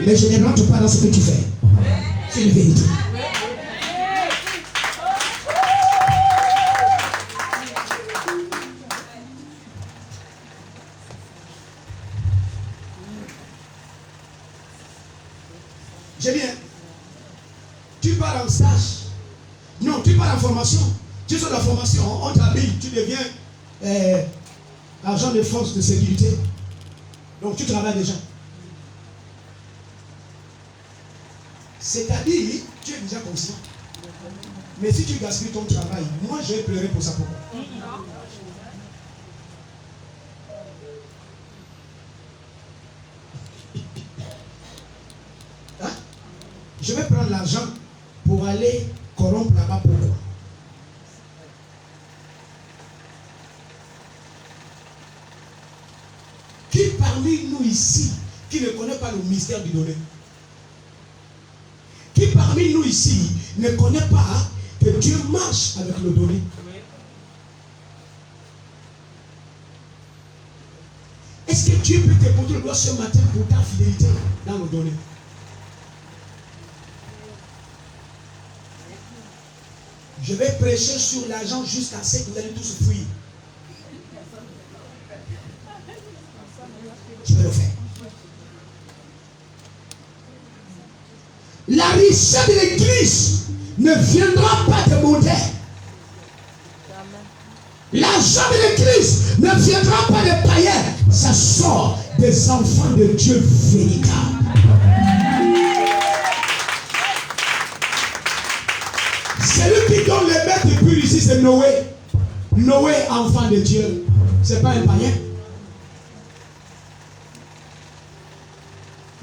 Mais je ne rentre pas dans ce que tu fais. C'est une vérité. J'ai bien. Tu pars en stage. Non, tu pars en formation. Tu sors de la formation, on t'habille, tu deviens agent de force de sécurité. Donc tu travailles déjà. C'est-à-dire, tu es déjà conscient. Mais si tu gaspilles ton travail, moi je vais pleurer pour ça. Pourquoi? Hein? Je vais prendre l'argent pour aller corrompre là-bas. Pourquoi? Qui parmi nous ici qui ne connaît pas le mystère du donné? parmi nous ici ne connaît pas que Dieu marche avec le donné. Est-ce que Dieu peut te montrer le doigt ce matin pour ta fidélité dans le donné? Je vais prêcher sur l'argent jusqu'à ce que vous allez tous fuir. Je vais le faire. La richesse de l'église ne viendra pas de monter. L'argent de l'église ne viendra pas de païens. Ça sort des enfants de Dieu véritables. Celui qui donne les maîtres purs ici, c'est Noé. Noé, enfant de Dieu. C'est pas un païen.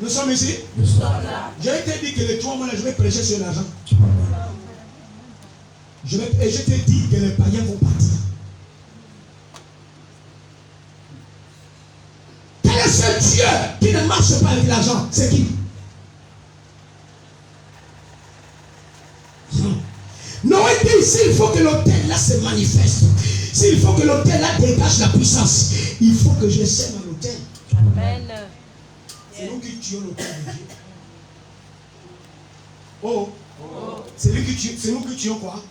Nous sommes ici. Je t'ai dit que les 3 mois là, je vais prêcher sur l'argent. Et je t'ai dit que les païens vont partir. Quel est ce Dieu qui ne marche pas avec l'argent? C'est qui? Noé dit, s'il faut que l'autel là se manifeste, s'il faut que l'autel là dégage la puissance, il faut que je sème à l'autel. Amen. C'est nous qui tuons l'autel de Dieu. Oh. C'est nous qui tuons quoi?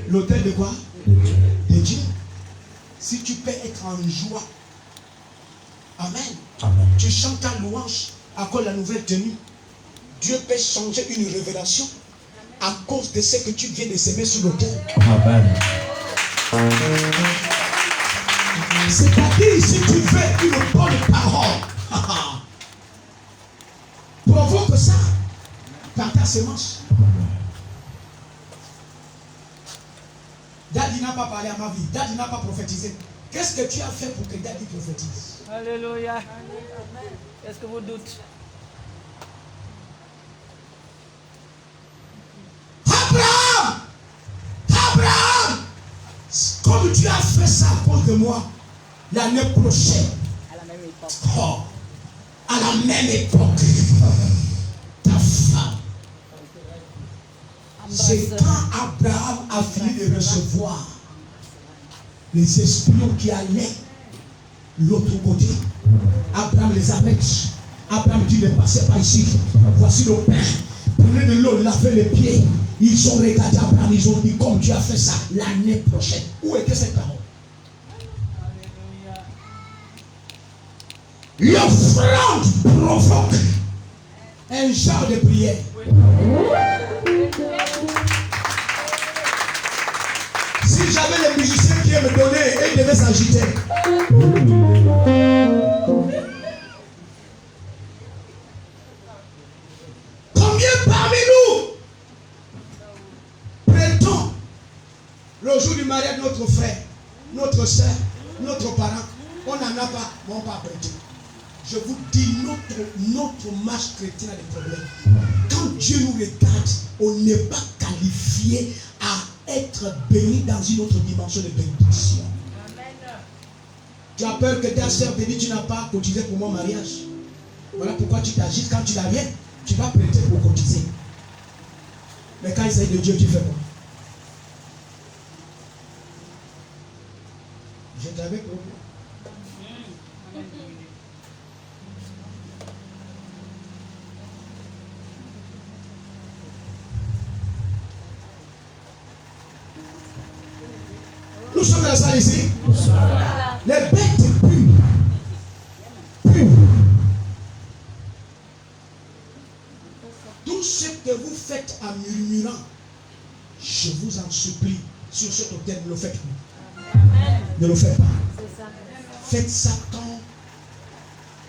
L'autel de quoi? De Dieu. Si tu peux être en joie, amen. Amen. Tu chantes ta louange à cause de la nouvelle tenue. Dieu peut changer une révélation à cause de ce que tu viens de s'aimer sur l'autel. Amen. C'est-à-dire, si tu veux une bonne parole, provoque ça par ta sémence. Daddy n'a pas parlé à ma vie. Daddy n'a pas prophétisé. Qu'est-ce que tu as fait pour que Daddy prophétise? Alléluia. Est-ce que vous doutez? Abraham, comme tu as fait ça à cause de moi, l'année prochaine, à la même époque, à la même époque, ta femme. C'est quand Abraham a fini de recevoir les espions qui allaient l'autre côté. Abraham les arrête. Abraham dit, ne passez pas ici. Voici le pain. Prenez de l'eau, lavez les pieds. Ils ont regardé Abraham, ils ont dit, comme tu as fait ça l'année prochaine. Où était cette parole? L'offrande provoque un genre de prière. Si j'avais les musiciens qui me donnaient, ils devaient s'agiter. Combien parmi nous prêtons le jour du mariage de notre frère, notre soeur, notre parent, on n'en a pas, mais on pas prêté. Je vous dis, notre marche chrétienne a des problèmes. Quand Dieu nous regarde, on n'est pas qualifié à être béni dans une autre dimension de bénédiction. Tu as peur que ta soeur te dise, tu n'as pas cotisé pour mon mariage. Voilà pourquoi tu t'agites. Quand tu n'as rien, tu vas prêter pour cotiser. Mais quand il s'agit de Dieu, tu fais quoi? Je t'avais promis. Nous sommes dans la salle ici. Les bêtes pures. Tout ce que vous faites en murmurant, je vous en supplie, sur cet autel, ne le faites pas. Ne le faites pas. Faites ça quand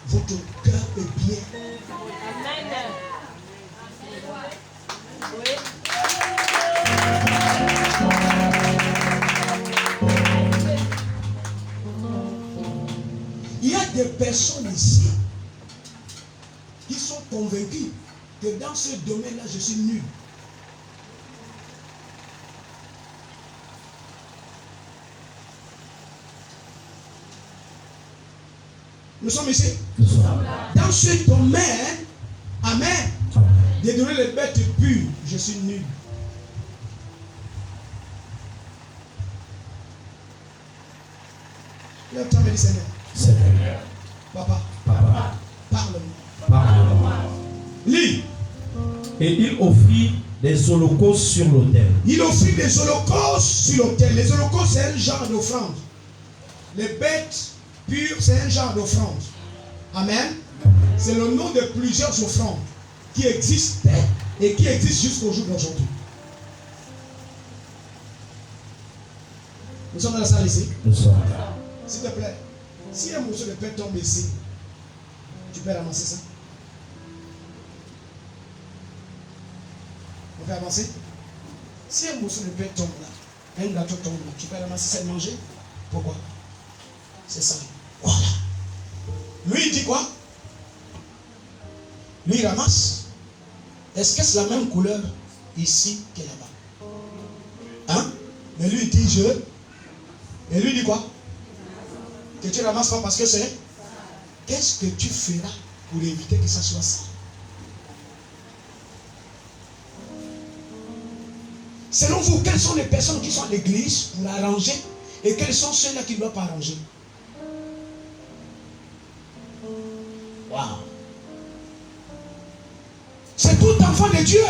votre cœur est bien. Il y a des personnes ici qui sont convaincues que dans ce domaine-là, je suis nul. Nous sommes ici. Dans ce domaine, amen. donner les bêtes pures, je suis nul. Le temps me dit Seigneur. Seigneur. Papa. Papa. Parle-moi. Parle-moi. Lis. Et il offrit des holocaustes sur l'autel. Il offrit des holocaustes sur l'autel. Les holocaustes, c'est un genre d'offrande. Les bêtes pures, c'est un genre d'offrande. Amen. C'est le nom de plusieurs offrandes qui existaient et qui existent jusqu'au jour d'aujourd'hui. Nous sommes dans la salle ici. Nous sommes là. S'il te plaît, si un morceau de pain tombe ici, tu peux ramasser ça. On peut avancer. Si un morceau de pain tombe là, un gâteau tombe là, tu peux ramasser ça et manger. Pourquoi? C'est ça. Voilà. Lui, il dit quoi? Lui, il ramasse. Est-ce que c'est la même couleur ici que là-bas? Hein? Mais lui, il dit je. Et lui, il dit quoi? Que tu ramasses pas parce que c'est. Qu'est-ce que tu feras pour éviter que ça soit ça? Selon vous, quelles sont les personnes qui sont à l'église pour arranger et quels sont ceux-là qui ne doivent pas arranger? Waouh! C'est tout enfant de Dieu.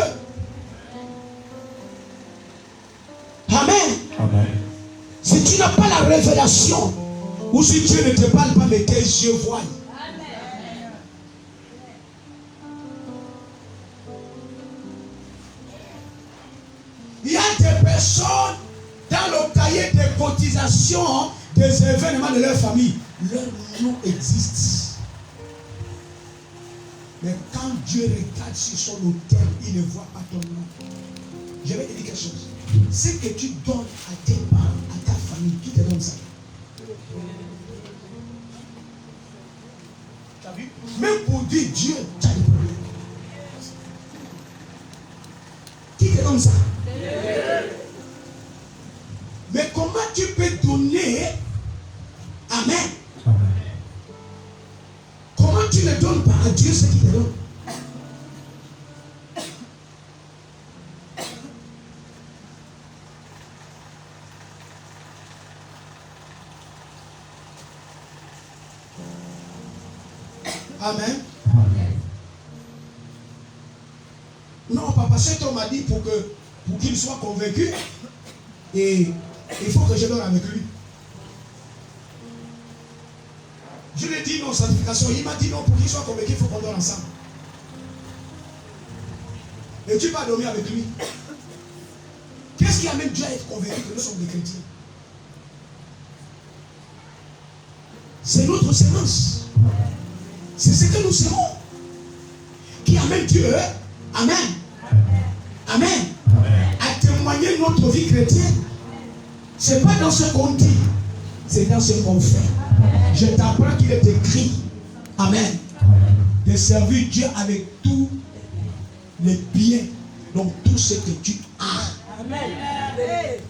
Amen. Amen. Si tu n'as pas la révélation, ou si Dieu ne te parle pas, mais tes yeux voient. Il y a des personnes dans le cahier de cotisation des événements de leur famille. Leur nom existe. Mais quand Dieu regarde sur son autel, il ne voit pas ton nom. Je vais te dire quelque chose. Ce que tu donnes à tes parents, à ta famille, qui te donne ça? Tu as vu? Même pour dire Dieu, tu as des problèmes. Qui te donne ça? Mais comment tu peux donner? Amen. Amen. Comment tu ne donnes pas à Dieu ce qu'il te donne? Amen. Amen. Non, papa, cet homme m'a dit pour qu'il soit convaincu, et il faut que je donne avec lui. Je lui ai dit non, sanctification. Il m'a dit non, pour qu'il soit convaincu, il faut qu'on donne ensemble. Et tu vas dormir avec lui. Qu'est-ce qui amène Dieu à être convaincu que nous sommes des chrétiens? C'est notre sémence. C'est ce que nous serons qui amène Dieu, Amen, Amen, à témoigner notre vie chrétienne. Ce n'est pas dans ce qu'on dit, c'est dans ce qu'on fait. Je t'apprends qu'il est écrit, Amen, de servir Dieu avec tous les biens, donc tout ce que tu as. Amen.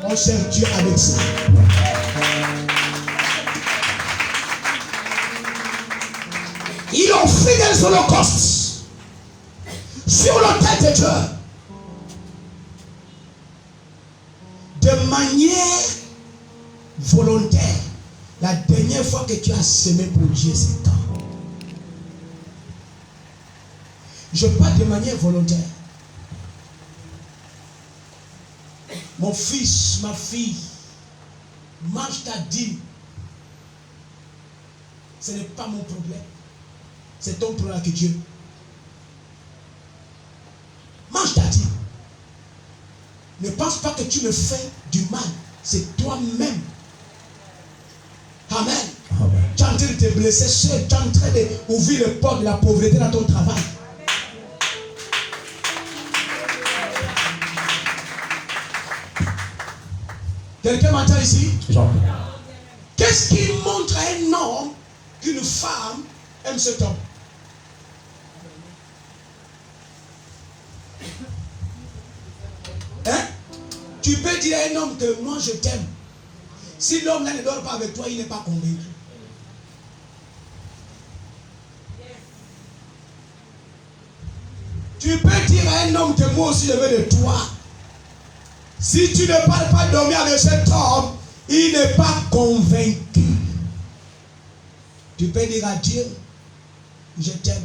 On sert Dieu avec ça. Il offrit des holocaustes sur l'autel de Dieu de manière volontaire. La dernière fois que tu as semé pour Dieu, c'est quand? Je parle de manière volontaire. Mon fils, ma fille, mange ta dîme. Ce n'est pas mon problème. C'est ton problème avec Dieu. Mange ta dîme. Ne pense pas que tu me fais du mal. C'est toi-même. Amen. Amen. Tu es en train de te blesser seul. Tu es en train d'ouvrir le port de la pauvreté dans ton travail. Quelqu'un m'entend ici? Jean. Qu'est-ce qui montre à un homme qu'une femme aime cet homme? Hein? Tu peux dire à un homme que moi je t'aime. Si l'homme là ne dort pas avec toi, il n'est pas convaincu. pas un homme que moi aussi je veux de toi. Si tu ne parles pas dormir avec cet homme, il n'est pas convaincu. Tu peux dire à Dieu, je t'aime.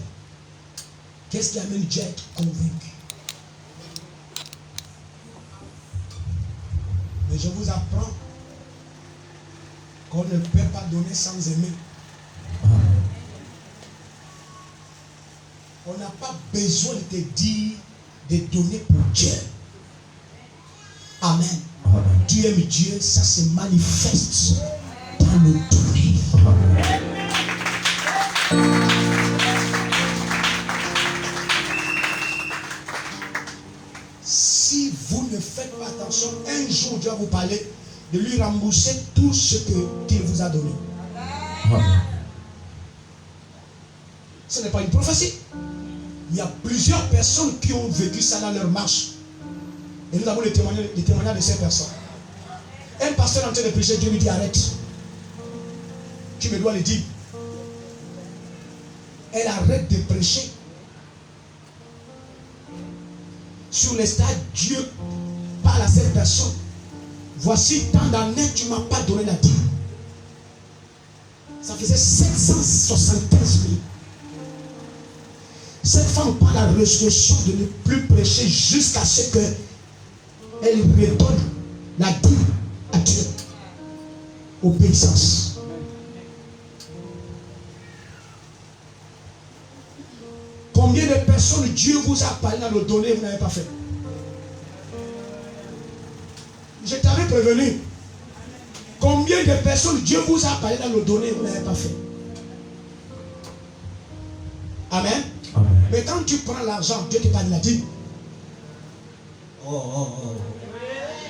Qu'est-ce qui amène Dieu à être convaincu? Mais je vous apprends qu'on ne peut pas donner sans aimer. On n'a pas besoin de te dire de donner pour Dieu. Amen. Tu aimes Dieu, ça se manifeste dans le donner. Si vous ne faites pas attention, un jour Dieu va vous parler de lui rembourser tout ce qu'il vous a donné. Ce n'est pas une prophétie. Il y a plusieurs personnes qui ont vécu ça dans leur marche. Et nous avons les témoignages de ces personnes. Un pasteur en train de prêcher, Dieu lui dit arrête. Tu me dois le dire. Elle arrête de prêcher. Sur les stades, Dieu parle à cette personne. Voici tant d'années, tu ne m'as pas donné la dîme. Ça faisait 775 000. Cette femme prend la résolution de ne plus prêcher jusqu'à ce qu'elle redonne la dîme à Dieu. Obéissance. Combien de personnes Dieu vous a parlé dans le donner et vous n'avez pas fait? Je t'avais prévenu. Combien de personnes Dieu vous a parlé dans le donner et vous n'avez pas fait? Amen. Amen. Mais quand tu prends l'argent, Dieu te parle de la dîme.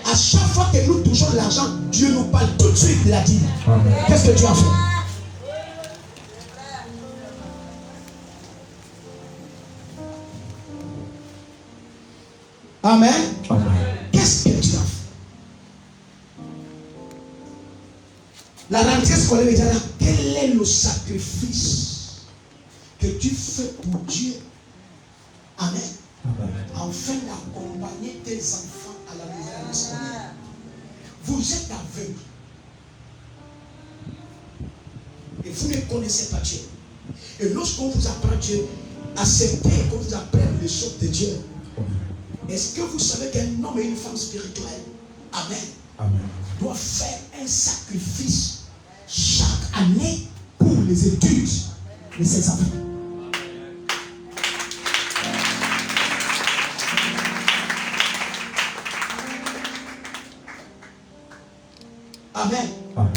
À chaque fois que nous touchons l'argent, Dieu nous parle tout de suite de la dîme. Qu'est-ce que tu as fait? Amen. Amen. Qu'est-ce que tu as fait? La rentrée scolaire est là. Quel est le sacrifice que tu fais pour Dieu? Amen. Amen. Afin d'accompagner tes enfants à la nouvelle scolaire. Vous êtes aveugles. Et vous ne connaissez pas Dieu. Et lorsqu'on vous apprend Dieu, acceptez qu'on vous apprenne les choses de Dieu. Est-ce que vous savez qu'un homme et une femme spirituelle, amen, amen, doit faire un sacrifice chaque année pour les études de ses enfants? Amen. Amen.